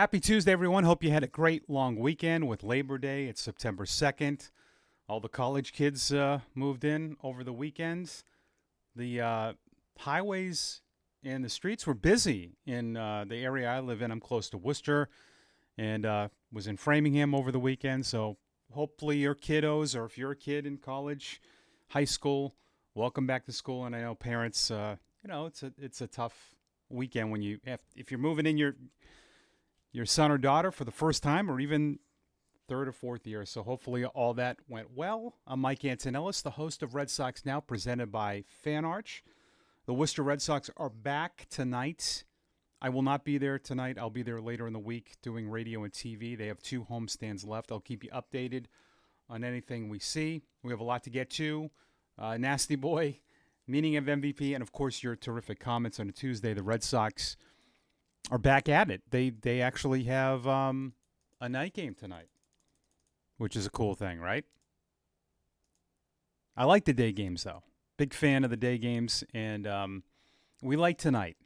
Happy Tuesday, everyone. Hope you had a great long weekend with Labor Day. It's September 2nd. All the college kids moved in over the weekends. The highways and the streets were busy in the area I live in. I'm close to Worcester and was in Framingham over the weekend. So hopefully your kiddos, or if you're a kid in college, high school, welcome back to school. And I know parents, it's a tough weekend when if you're moving in your son or daughter for the first time, or even third or fourth year. So hopefully all that went well. I'm Mike Antonellis, the host of Red Sox Now, presented by FanArch. The Worcester Red Sox are back tonight. I will not be there tonight. I'll be there later in the week doing radio and TV. They have 2 homestands left. I'll keep you updated on anything we see. We have a lot to get to. Nasty Boy, meaning of MVP, and of course your terrific comments on a Tuesday. The Red Sox are back at it. They actually have a night game tonight, which is a cool thing, right? I like the day games, though. Big fan of the day games, and we like tonight.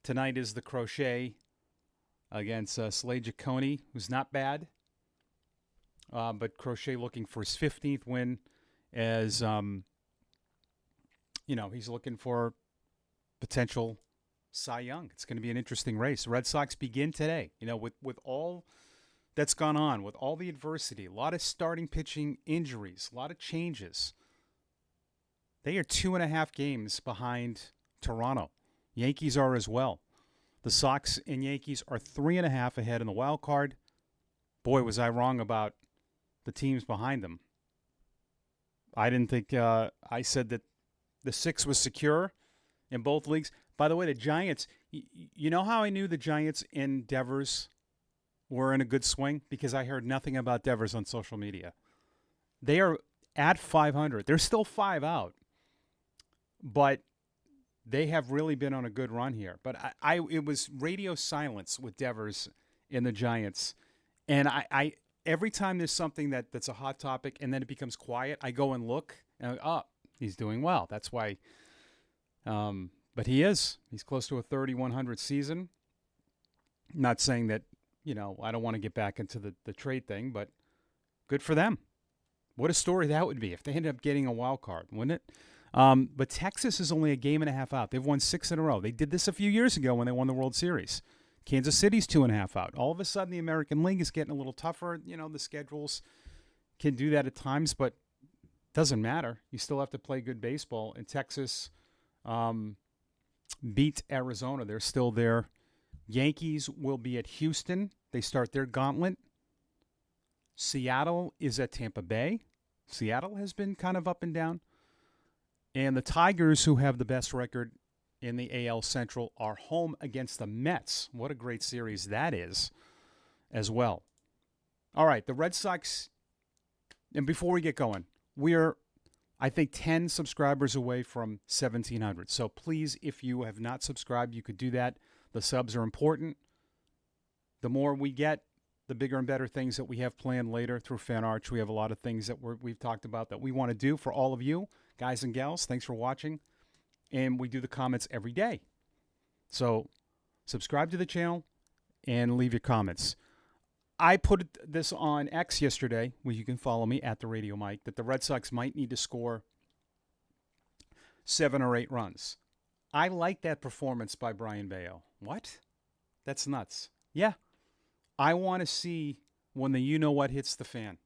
Tonight is the Crochet against Slade Giacone, who's not bad, but Crochet looking for his 15th win, as he's looking for potential Cy Young. It's going to be an interesting race. The Red Sox begin today, with all that's gone on, with all the adversity, a lot of starting pitching injuries, a lot of changes. They are 2.5 games behind Toronto. Yankees are as well. The Sox and Yankees are 3.5 ahead in the wild card. Boy, was I wrong about the teams behind them. I didn't think I said that the 6 was secure in both leagues. By the way, the Giants, you know how I knew the Giants and Devers were in a good swing? Because I heard nothing about Devers on social media. They are at 500. They're still 5 out. But they have really been on a good run here. But it was radio silence with Devers and the Giants. And I every time there's something that's a hot topic and then it becomes quiet, I go and look. And he's doing well. That's why. But he's close to a 3,100 season. Not saying that, I don't want to get back into the trade thing, but good for them. What a story that would be if they ended up getting a wild card, wouldn't it? But Texas is only a game and a half out. They've won 6 in a row. They did this a few years ago when they won the World Series. Kansas City's 2.5 out. All of a sudden, the American League is getting a little tougher. The schedules can do that at times, but it doesn't matter. You still have to play good baseball. And Texas beat Arizona. They're still there. Yankees will be at Houston. They start their gauntlet. Seattle is at Tampa Bay. Seattle has been kind of up and down. And the Tigers, who have the best record in the AL Central, are home against the Mets. What a great series that is as well. All right, the Red Sox, and before we get going, we're, I think, 10 subscribers away from 1,700. So please, if you have not subscribed, you could do that. The subs are important. The more we get, the bigger and better things that we have planned later through FanArch. We have a lot of things that we've talked about that we want to do for all of you, guys and gals. Thanks for watching. And we do the comments every day. So subscribe to the channel and leave your comments. I put this on X yesterday, where you can follow me at the Radio Mike, that the Red Sox might need to score 7 or 8 runs. I like that performance by Brian Bello. What? That's nuts. Yeah. I want to see when the you-know-what hits the fan.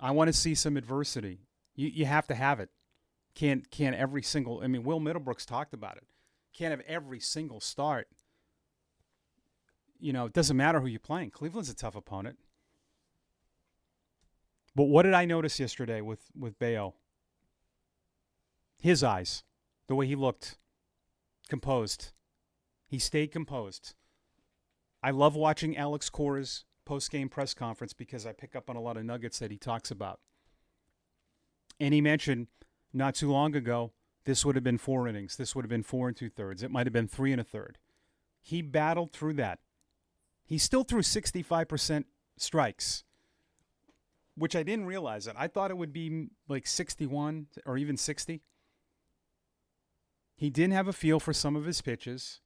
I want to see some adversity. You have to have it. Can't every single, Will Middlebrooks talked about it. Can't have every single start. It doesn't matter who you're playing. Cleveland's a tough opponent. But what did I notice yesterday with Bello? His eyes, the way he looked, composed. He stayed composed. I love watching Alex Cora's post-game press conference because I pick up on a lot of nuggets that he talks about. And he mentioned not too long ago, this would have been 4 innings. This would have been 4 2/3. It might have been 3 1/3. He battled through that. He still threw 65% strikes, which I didn't realize that. I thought it would be like 61 or even 60. He didn't have a feel for some of his pitches,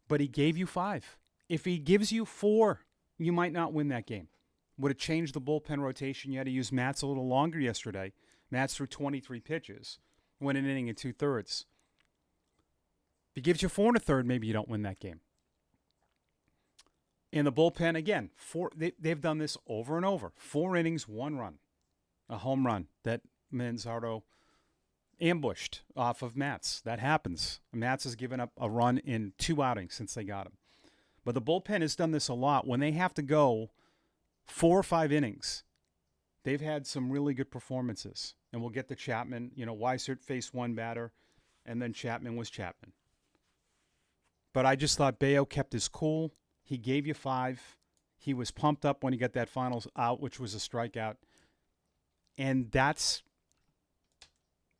but he gave you 5. If he gives you 4, you might not win that game. Would it change the bullpen rotation? You had to use Matz a little longer yesterday. Matz threw 23 pitches, went an inning and 2/3. If he gives you 4 1/3, maybe you don't win that game. In the bullpen, again, they've done this over and over. 4 innings, 1 run. A home run that Manzardo ambushed off of Matz. That happens. Matz has given up a run in 2 outings since they got him. But the bullpen has done this a lot. When they have to go 4 or 5 innings, they've had some really good performances. And we'll get to Chapman. Weissert faced 1 batter, and then Chapman was Chapman. But I just thought Bello kept his cool. He gave you 5. He was pumped up when he got that final out, which was a strikeout. And that's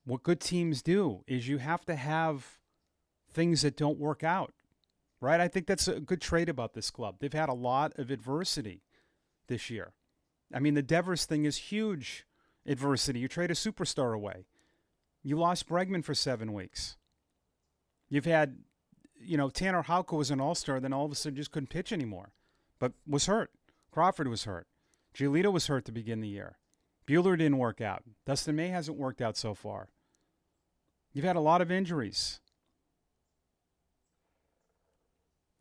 what good teams do, is you have to have things that don't work out, right? I think that's a good trait about this club. They've had a lot of adversity this year. I mean, the Devers thing is huge adversity. You trade a superstar away. You lost Bregman for 7 weeks. You've had, Tanner Houck was an all-star, then all of a sudden just couldn't pitch anymore, but was hurt. Crawford was hurt. Giolito was hurt to begin the year. Buehler didn't work out. Dustin May hasn't worked out so far. You've had a lot of injuries.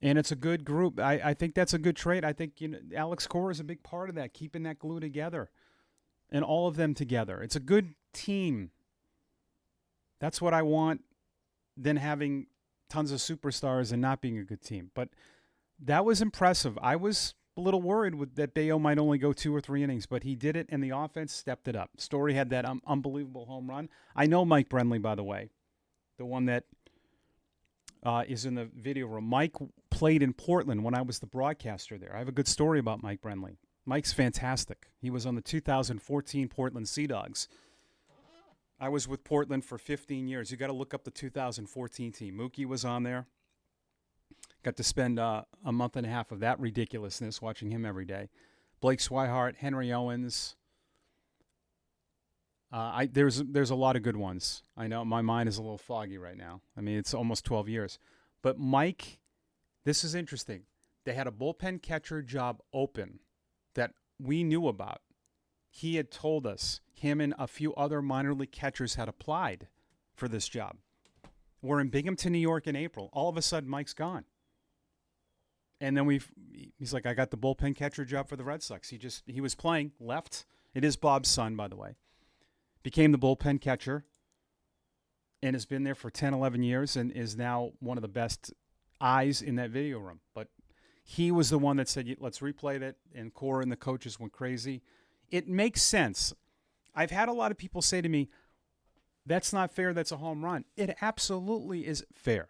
And it's a good group. I think that's a good trait. I think Alex Cora is a big part of that, keeping that glue together and all of them together. It's a good team. That's what I want, than having tons of superstars and not being a good team. But that was impressive. I was a little worried that Bello might only go 2 or 3 innings, but he did it, and the offense stepped it up. Story had that unbelievable home run. I know Mike Brenly, by the way, the one that is in the video room. Mike played in Portland when I was the broadcaster there. I have a good story about Mike Brenly. Mike's fantastic. He was on the 2014 Portland Sea Dogs. I was with Portland for 15 years. You got to look up the 2014 team. Mookie was on there. Got to spend a month and a half of that ridiculousness watching him every day. Blake Swihart, Henry Owens. There's a lot of good ones. I know my mind is a little foggy right now. I mean, it's almost 12 years. But Mike, this is interesting. They had a bullpen catcher job open that we knew about. He had told us him and a few other minor league catchers had applied for this job. We're in Binghamton, New York in April. All of a sudden, Mike's gone. And then he's like, I got the bullpen catcher job for the Red Sox. He was playing, left. It is Bob's son, by the way. Became the bullpen catcher and has been there for 10, 11 years and is now one of the best eyes in that video room. But he was the one that said, let's replay that, and Cora and the coaches went crazy. It makes sense. I've had a lot of people say to me, that's not fair, that's a home run. It absolutely is fair.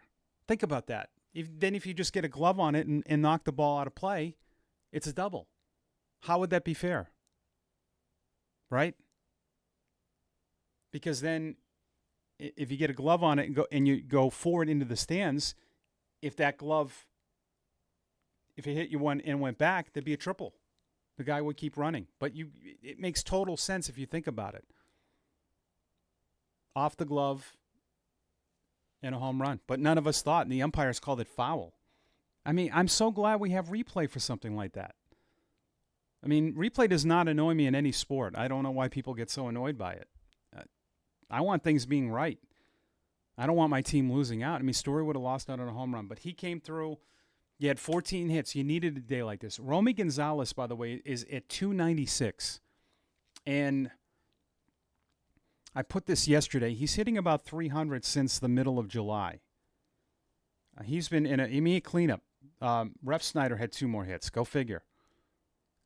Think about that. If you just get a glove on it and knock the ball out of play, it's a double. How would that be fair? Right? Because then if you get a glove on it and you go forward into the stands, if that glove, if it hit you one and went back, there'd be a triple. The guy would keep running. But it makes total sense if you think about it. Off the glove and a home run. But none of us thought, and the umpires called it foul. I mean, I'm so glad we have replay for something like that. I mean, replay does not annoy me in any sport. I don't know why people get so annoyed by it. I want things being right. I don't want my team losing out. I mean, Story would have lost out on a home run, but he came through. You had 14 hits. You needed a day like this. Romy Gonzalez, by the way, is at 296. And I put this yesterday. He's hitting about 300 since the middle of July. He's been in a immediate cleanup. Ref Snyder had 2 more hits. Go figure.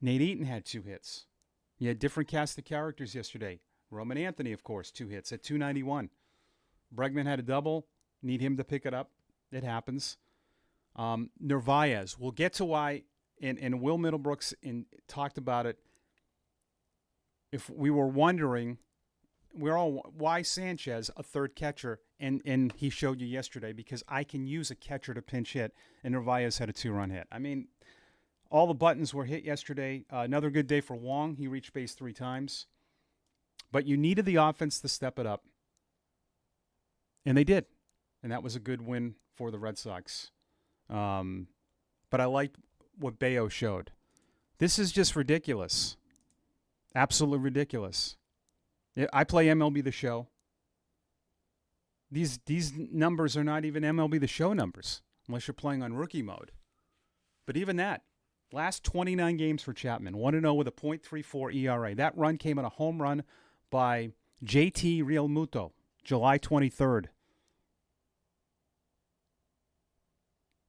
Nate Eaton had 2 hits. You had different cast of characters yesterday. Roman Anthony, of course, 2 hits at 291. Bregman had a double. Need him to pick it up. It happens. Narvaez. We'll get to why, and Will Middlebrooks talked about it. If we were wondering, why Sanchez, a third catcher, and he showed you yesterday, because I can use a catcher to pinch hit, and Narvaez had a 2-run hit. I mean, all the buttons were hit yesterday. Another good day for Wong. He reached base 3 times. But you needed the offense to step it up. And they did. And that was a good win for the Red Sox. but I liked what Bello showed. This is just ridiculous. Absolutely ridiculous. I play MLB The Show. These numbers are not even MLB The Show numbers, unless you're playing on rookie mode. But even that, last 29 games for Chapman, 1-0 with a .34 ERA. That run came on a home run by JT Realmuto, July 23rd.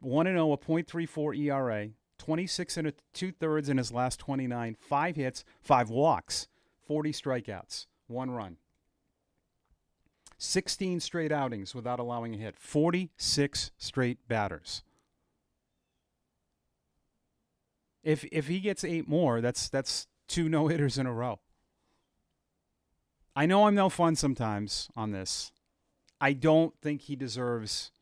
1-0, a .34 ERA, 26 and 2/3 in his last 29, 5 hits, 5 walks, 40 strikeouts, 1 run. 16 straight outings without allowing a hit, 46 straight batters. If he gets 8 more, that's 2 no-hitters in a row. I know I'm no fun sometimes on this. I don't think he deserves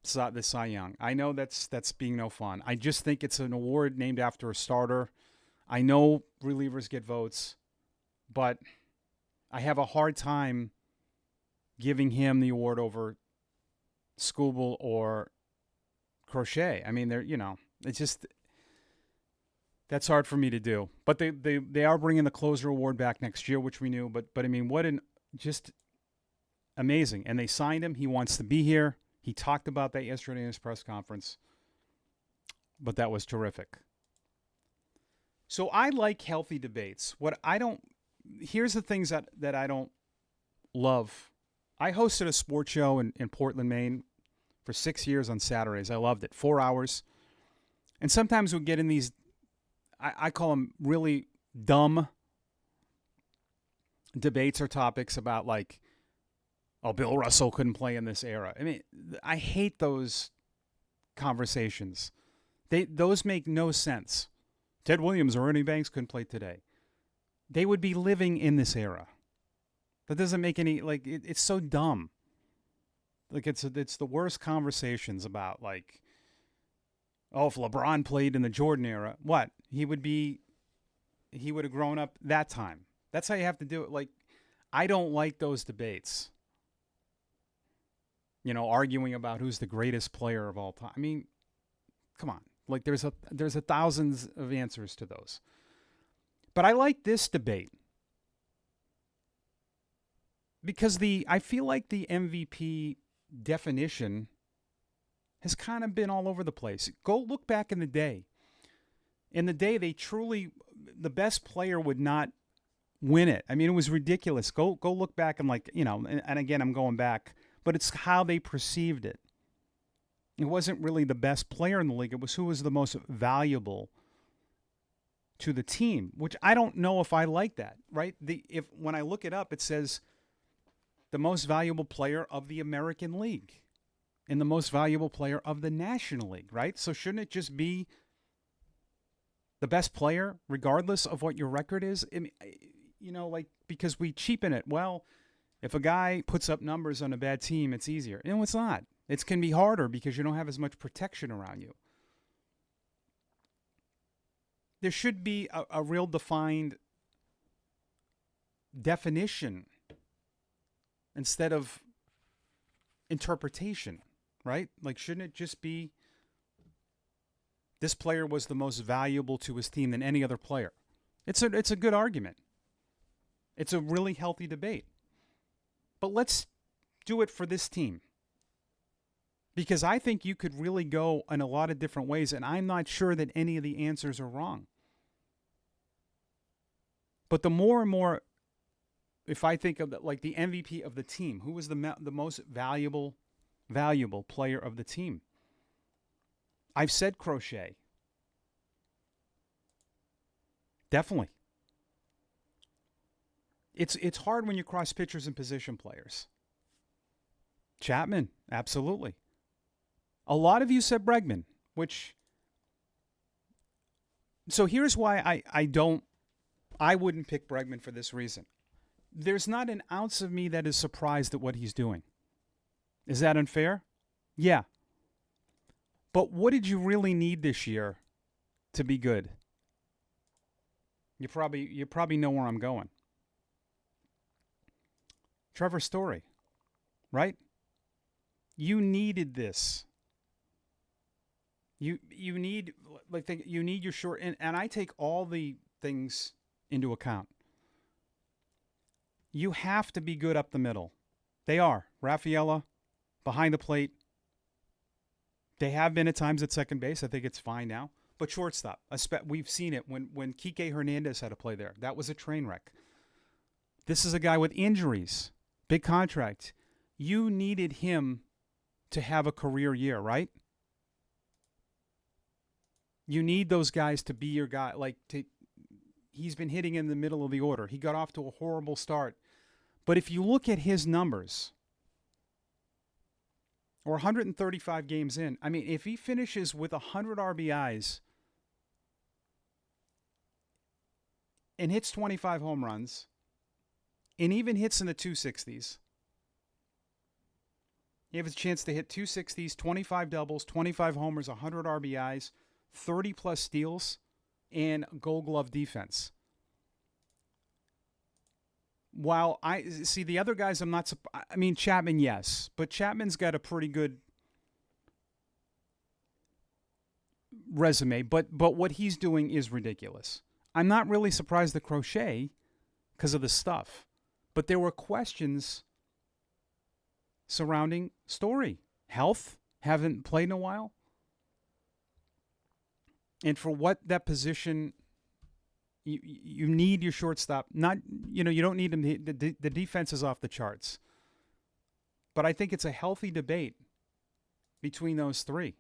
the Cy Young. I know that's being no fun. I just think it's an award named after a starter. I know relievers get votes, but I have a hard time giving him the award over Skubal or Crochet. I mean, it's just, that's hard for me to do. But they are bringing the closer award back next year, which we knew. But I mean, just amazing. And they signed him. He wants to be here. He talked about that yesterday in his press conference. But that was terrific. So I like healthy debates. Here's the things that I don't love. I hosted a sports show in Portland, Maine for 6 years on Saturdays. I loved it. 4 hours. And sometimes we'd get in these, I call them really dumb debates or topics about like, oh, Bill Russell couldn't play in this era. I mean, I hate those conversations. Those make no sense. Ted Williams or Ernie Banks couldn't play today. They would be living in this era. That doesn't make any, like, it's so dumb. Like, it's the worst conversations about, like, oh, if LeBron played in the Jordan era, what? He would have grown up that time. That's how you have to do it. Like, I don't like those debates. Arguing about who's the greatest player of all time. I mean, come on. Like, there's a thousands of answers to those. But I like this debate because I feel like the MVP definition has kind of been all over the place. Go look back in the day. In the day, the best player would not win it. I mean, it was ridiculous. Go look back and and again, I'm going back, but it's how they perceived it. It wasn't really the best player in the league. It was who was the most valuable to the team, which I don't know if I like that, right? When I look it up, it says the most valuable player of the American League and the most valuable player of the National League, right? So shouldn't it just be the best player regardless of what your record is? I mean, because we cheapen it. Well, if a guy puts up numbers on a bad team, it's easier. No, it's not. It can be harder because you don't have as much protection around you. There should be a real defined definition instead of interpretation, right? Like, shouldn't it just be this player was the most valuable to his team than any other player? It's a good argument. It's a really healthy debate. But let's do it for this team. Because I think you could really go in a lot of different ways, and I'm not sure that any of the answers are wrong. But the more and more, if I think of the MVP of the team, who was the most valuable player of the team? I've said Crochet. Definitely. It's hard when you cross pitchers and position players. Chapman, absolutely. A lot of you said Bregman, so here's why I wouldn't pick Bregman for this reason. There's not an ounce of me that is surprised at what he's doing. Is that unfair? Yeah. But what did you really need this year to be good? You probably know where I'm going. Trevor Story, right? You needed this. You need you need your short and I take all the things into account. You have to be good up the middle. They are. Rafaela, behind the plate. They have been at times at second base. I think it's fine now. But shortstop, we've seen it when Kike Hernandez had to play there. That was a train wreck. This is a guy with injuries, big contract. You needed him to have a career year, right? You need those guys to be your guy. He's been hitting in the middle of the order. He got off to a horrible start. But if you look at his numbers, or 135 games in, I mean, if he finishes with 100 RBIs and hits 25 home runs, and even hits in the 260s, he has a chance to hit 260s, 25 doubles, 25 homers, 100 RBIs, 30-plus steals, and Gold Glove defense. While I see the other guys, I mean, Chapman, yes, but Chapman's got a pretty good resume, but what he's doing is ridiculous. I'm not really surprised the Crochet because of the stuff, but there were questions surrounding Story. Health, haven't played in a while. And for what that position, you need your shortstop. You don't need him. The defense is off the charts. But I think it's a healthy debate between those three.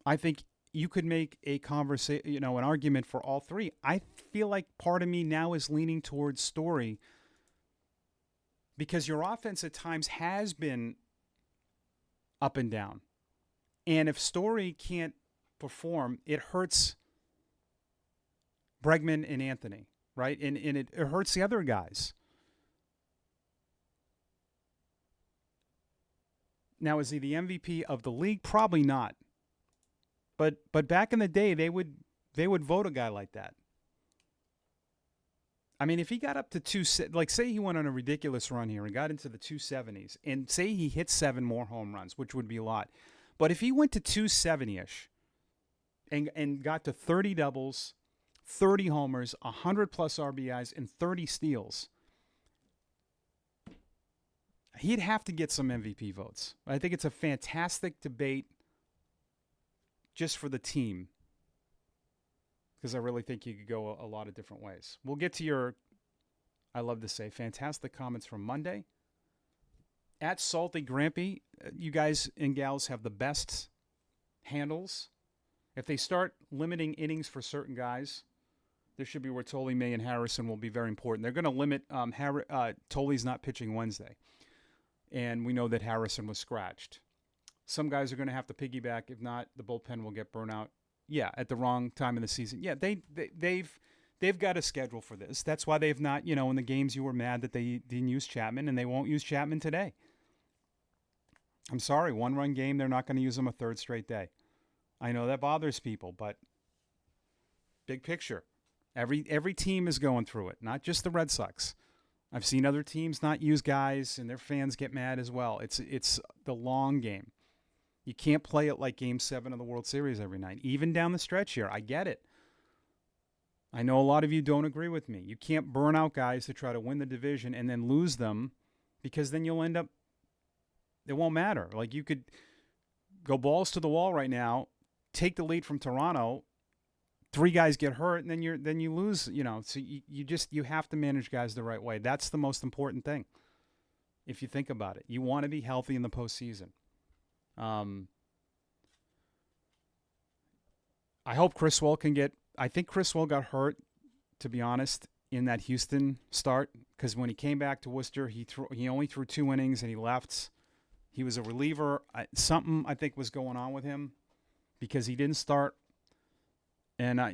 I think you could make an argument for all three. I feel like part of me now is leaning towards Story because your offense at times has been up and down. And if Story can't perform, it hurts Bregman and Anthony, right? And it hurts the other guys. Now, is he the MVP of the league? Probably not. But back in the day, they would vote a guy like that. I mean, if he got up to say he went on a ridiculous run here and got into the 270s, and say he hit 7 more home runs, which would be a lot. But if he went to 270-ish and got to 30 doubles, 30 homers, 100-plus RBIs, and 30 steals, he'd have to get some MVP votes. I think it's a fantastic debate just for the team because I really think you could go a lot of different ways. We'll get to your, I love to say, fantastic comments from Monday. At Salty Grampy, you guys and gals have the best handles. If they start limiting innings for certain guys, this should be where Tolley, May, and Harrison will be very important. They're going to limit Tolley's not pitching Wednesday. And we know that Harrison was scratched. Some guys are going to have to piggyback. If not, the bullpen will get burnt out. Yeah, at the wrong time in the season. Yeah, they've got a schedule for this. That's why they've not, in the games you were mad that they didn't use Chapman, and they won't use Chapman today. I'm sorry, one-run game, they're not going to use him a third straight day. I know that bothers people, but big picture. Every team is going through it, not just the Red Sox. I've seen other teams not use guys, and their fans get mad as well. It's the long game. You can't play it like Game 7 of the World Series every night, even down the stretch here. I get it. I know a lot of you don't agree with me. You can't burn out guys to try to win the division and then lose them because then you'll end up – it won't matter. Like you could go balls to the wall right now, take the lead from Toronto, 3 guys get hurt, and then you lose. So you have to manage guys the right way. That's the most important thing. If you think about it, you want to be healthy in the postseason. I hope Criswell can get. I think Criswell got hurt, to be honest, in that Houston start because when he came back to Worcester, he only threw 2 innings and he left. He was a reliever. Something I think was going on with him because he didn't start. And a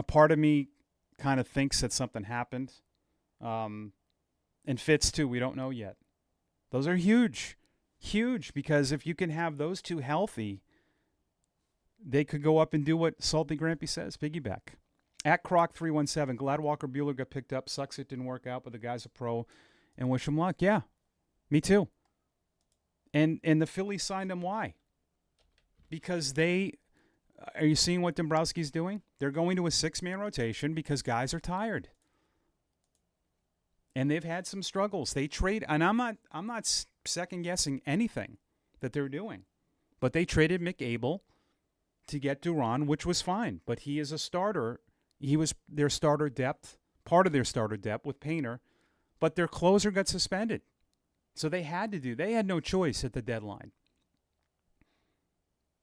part of me kind of thinks that something happened. And Fitz too, we don't know yet. Those are huge because if you can have those 2 healthy, they could go up and do what Salty Grampy says, piggyback. At Croc317, glad Walker Buehler got picked up. Sucks it didn't work out, but the guy's a pro and wish him luck. Yeah, me too. And the Phillies signed him. Why? Because are you seeing what Dombrowski's doing? They're going to a 6-man rotation because guys are tired. And they've had some struggles. They trade, and I'm not second guessing anything that they're doing. But they traded McAble to get Duran, which was fine. But he is a starter. He was their starter depth, part of their starter depth with Painter. But their closer got suspended. So they had no choice at the deadline.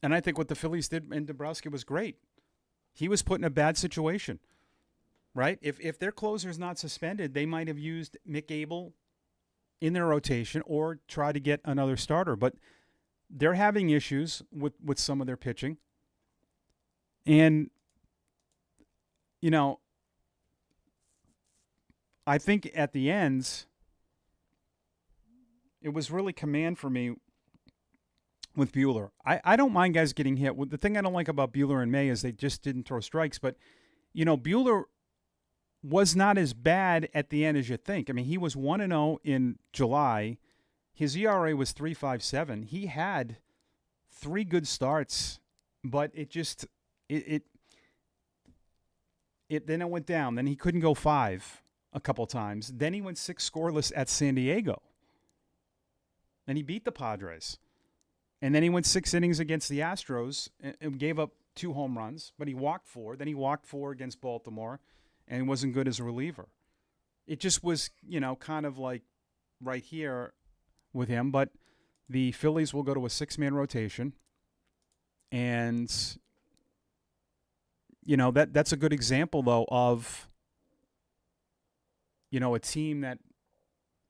And I think what the Phillies did in Dombrowski was great. He was put in a bad situation, right? If their closer's not suspended, they might have used McAble in their rotation or try to get another starter. But they're having issues with some of their pitching. And, I think at the end, it was really command for me with Buehler. I don't mind guys getting hit. The thing I don't like about Buehler and May is they just didn't throw strikes. But, Buehler was not as bad at the end as you think. I mean, he was 1-0 in July. His ERA was 3.57. He had 3 good starts, but then it went down. Then he couldn't go 5 a couple times. Then he went 6 scoreless at San Diego. And he beat the Padres. And then he went 6 innings against the Astros and gave up 2 home runs, but he walked 4. Then he walked 4 against Baltimore, and he wasn't good as a reliever. It just was, kind of like right here with him. But the Phillies will go to a 6-man rotation. And, that's a good example, though, of, a team that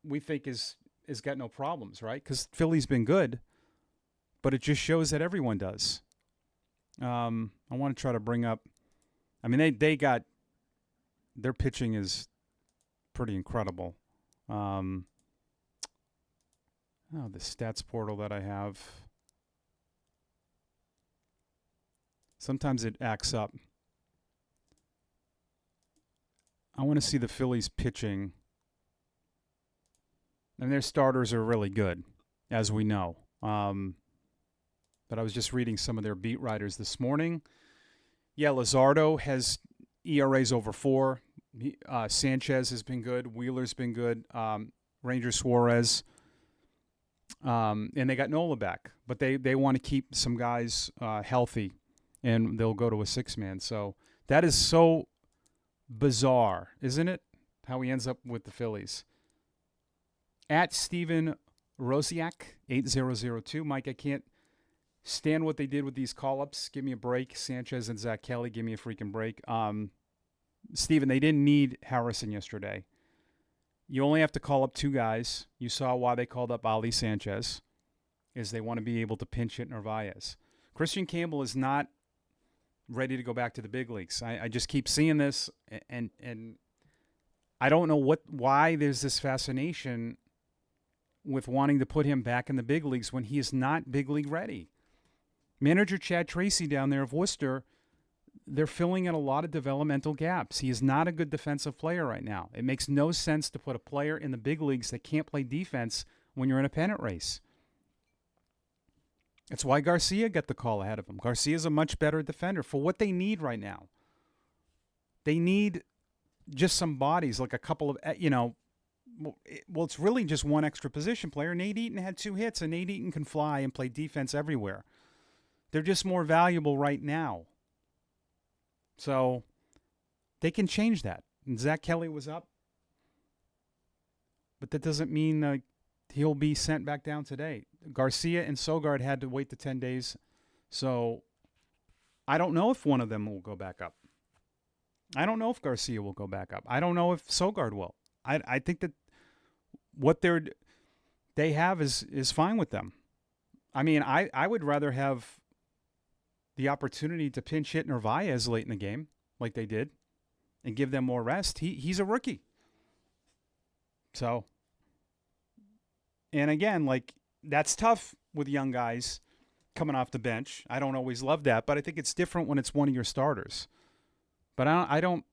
we think has got no problems, right? Because Philly's been good. But it just shows that everyone does. I want to try to bring up. I mean, they got their pitching is pretty incredible. The stats portal that I have. Sometimes it acts up. I want to see the Phillies pitching. And their starters are really good, as we know. But I was just reading some of their beat writers this morning. Yeah, Luzardo has ERAs over 4. Sanchez has been good. Wheeler's been good. Ranger Suarez. And they got Nola back. But they want to keep some guys healthy, and they'll go to a 6-man. So that is so bizarre, isn't it? How he ends up with the Phillies. At Steven Rosiak, 8002. Mike, I can't stand what they did with these call-ups. Give me a break. Sanchez and Zach Kelly, give me a freaking break. Steven, they didn't need Harrison yesterday. You only have to call up 2 guys. You saw why they called up Ali Sanchez, is they want to be able to pinch hit Narvaez. Christian Campbell is not ready to go back to the big leagues. I just keep seeing this, and I don't know why there's this fascination with wanting to put him back in the big leagues when he is not big league ready. Manager Chad Tracy down there of Worcester, they're filling in a lot of developmental gaps. He is not a good defensive player right now. It makes no sense to put a player in the big leagues that can't play defense when you're in a pennant race. That's why Garcia got the call ahead of him. Garcia's a much better defender for what they need right now. They need just some bodies, like a couple of, well, it's really just one extra position player. Nate Eaton had 2 hits, and Nate Eaton can fly and play defense everywhere. They're just more valuable right now. So they can change that. And Zach Kelly was up. But that doesn't mean he'll be sent back down today. Garcia and Sogard had to wait the 10 days. So I don't know if one of them will go back up. I don't know if Garcia will go back up. I don't know if Sogard will. I think that what they have is fine with them. I mean, I would rather have the opportunity to pinch hit Narvaez late in the game, like they did, and give them more rest. He's a rookie. So, and again, that's tough with young guys coming off the bench. I don't always love that, but I think it's different when it's one of your starters. But I don't,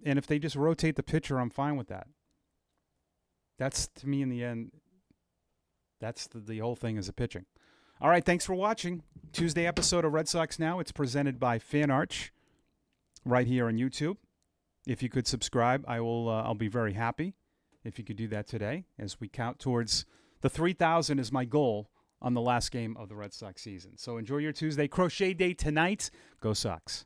and if they just rotate the pitcher, I'm fine with that. That's, to me, in the end, That's the whole thing is a pitching. All right, thanks for watching. Tuesday episode of Red Sox Now. It's presented by FanArch right here on YouTube. If you could subscribe, I'll be very happy if you could do that today as we count towards the 3,000 is my goal on the last game of the Red Sox season. So enjoy your Tuesday. Crochet day tonight. Go Sox.